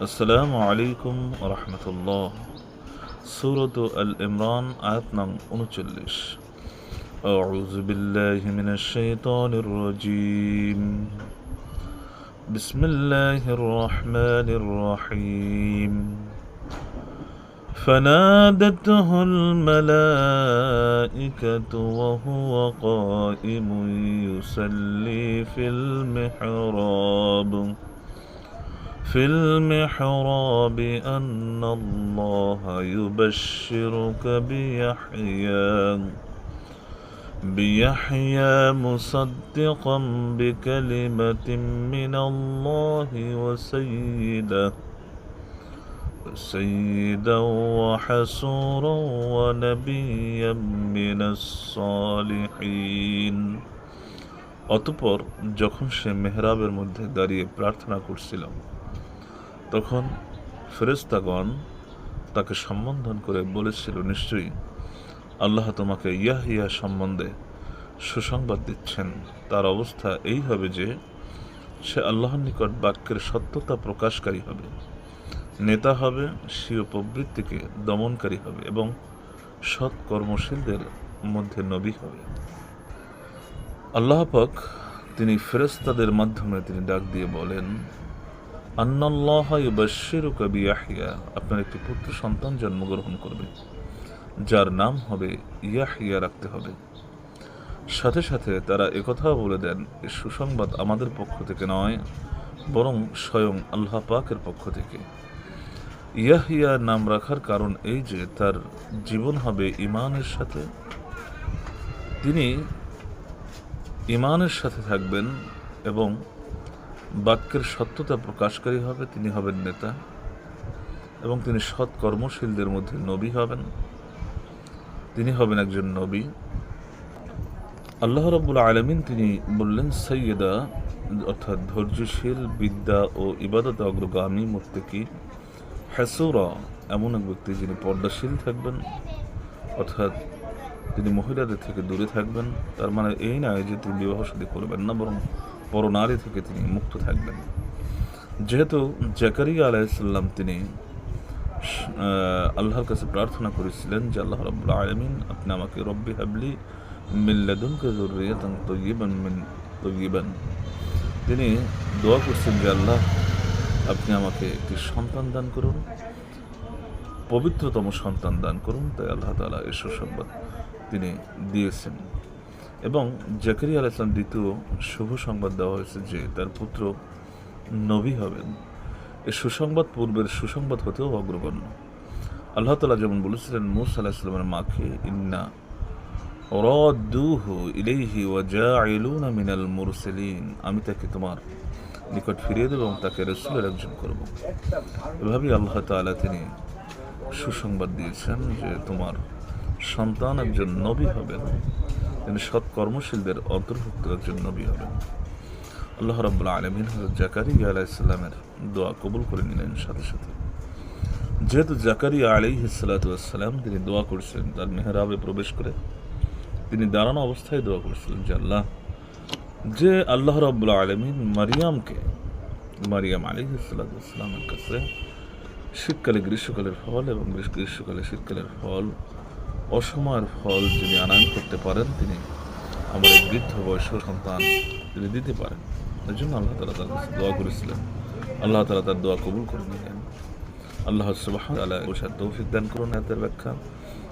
আসসালামু আলাইকুম রহমতুল্লাহ। সূরাত আল ইমরান আয়াত নং ৩৯। আউযু বিল্লাহি মিনাশ শাইতানির রাজীম। বিসমিল্লাহির রহমানির রহিম। فنادته الملائكة وهو قائم يصلي في المحراب أن الله يبشرك بيحيى مصدقا بكلمة من الله وسيدا وحسورا ونبيا من الصالحين। অতঃপর যখন সে মেহরাবের মধ্যে দাঁড়িয়ে প্রার্থনা করছিল, তখন ফেরেশতাগণ তাকে সম্বোধন করে বলেছিল, নিশ্চয়ই আল্লাহ তোমাকে ইয়াহিয়া সম্বন্ধে সুসংবাদ দিচ্ছেন। তার অবস্থা এই হবে যে সে আল্লাহর নিকট বাক্যের সত্যতা প্রকাশকারী হবে, নেতা হবে, স্বীয় প্রবৃত্তিকে দমনকারী হবে এবং সৎ কর্মশীলদের মধ্যে নবী হবে। আল্লাহ পাক তিনি ফেরেশতাদের মাধ্যমে তিনি ডাক দিয়ে বলেন, আন্নাল্লাহ ইউবাশশিরুকা বিয়াহইয়া, আপনার একটি পুত্র সন্তান জন্মগ্রহণ করবে, যার নাম হবে ইয়াহইয়া রাখতে হবে। সাথে সাথে তারা একথাও বলে দেন, এই সুসংবাদ আমাদের পক্ষ থেকে নয়, বরং স্বয়ং আল্লাহ পাকের পক্ষ থেকে। ইয়াহইয়া নাম রাখার কারণ এই যে তার জীবন হবে ঈমানের সাথে, তিনি ঈমানের সাথে থাকবেন এবং বাক্যের সত্যতা প্রকাশকারী হবে, তিনি হবেন নেতা এবং তিনি সৎ কর্মশীলদের মধ্যে নবী হবেন, তিনি হবেন একজন নবী। আল্লাহ রাব্বুল আলামিন তিনি বললেন সাইয়্যিদা, অর্থাৎ ধৈর্যশীল, বিদ্যা ও ইবাদত অগ্রগামী, মুত্তাকি, হাসুরা, এমন এক ব্যক্তি যিনি পর্দাশীল থাকবেন, অর্থাৎ তিনি মহিলাদের থেকে দূরে থাকবেন। তার মানে এই নয় যে তিনি বিবাহ শাদী করবেন না, বরং পরনারী থেকে তিনি মুক্ত থাকবেন। যেহেতু জাকারিয়া আলাইহিস সালাম তিনি আল্লাহর কাছে প্রার্থনা করেছিলেন যে আল্লাহ রাব্বুল আলামিন, আপনি আমাকে রব্বি হাবলি মিন লাদুনকা যুররিয়াতান তাইয়্যিবান, তিনি দোয়া করছেন যে আল্লাহ, আপনি আমাকে একটি সন্তান দান করুন, পবিত্রতম সন্তান দান করুন। তাই আল্লাহ তাআলা এই সুসংবাদ তিনি দিয়েছেন। এবং জাকারিয়া আলাইহিস সালাম দ্বিতীয় শুভ সংবাদ দেওয়া হয়েছে যে তার পুত্র নবী হবেন। এই সুসংবাদ পূর্বের সুসংবাদ হতেও অগ্রগণ্য। আল্লাহ তাআলা যেমন বলেছিলেন মূসা আলাইহিস সালামের মাকে, ইন্না রাদ্দুহু ইলাইহি ওয়া জাইলুনা মিনাল মুরসালিন, আমি তাকে তোমার নিকট ফিরিয়ে দেব এবং তাকে রাসূলের একজন করব। এভাবেই আল্লাহ তাআলা তিনি সুসংবাদ দিয়েছেন যে তোমার সন্তান একজন নবী হবেন, তিনি সৎ কর্মশীলদের অন্তর্ভুক্ত একজন নবী হবেন। আল্লাহ রাব্বুল আলামিন হযরত জাকারিয়া আলাইহিস সালামের দোয়া কবুল করে নিলেন। সাথে সাথে যেহেতু জাকারিয়া আলাইহিস সালাতু ওয়াস সালাম তিনি দোয়া করছেন, তার মেহরাবে প্রবেশ করে তিনি দাঁড়ানো অবস্থায় দোয়া করছিলেন যে আল্লাহ রাব্বুল আলামিন মারিয়াম আলাইহিস সালাতু ওয়াস সালামের কাছে শীতকালে গ্রীষ্মকালের ফল এবং গ্রীষ্মকালে শীতকালের ফল, অসময়ের ফল যিনি আনয়ন করতে পারেন, তিনি আমার এই বৃদ্ধ বয়সের সন্তান তিনি দিতে পারেন। এর জন্য আল্লাহ তাআলা তার কাছে দোয়া করেছিলেন। আল্লাহ তাআলা তার দোয়া কবুল করে নিলেন। আল্লাহ সুবহানাহু ওয়া তাআলা তৌফিক দান করুন। এর ব্যাখ্যা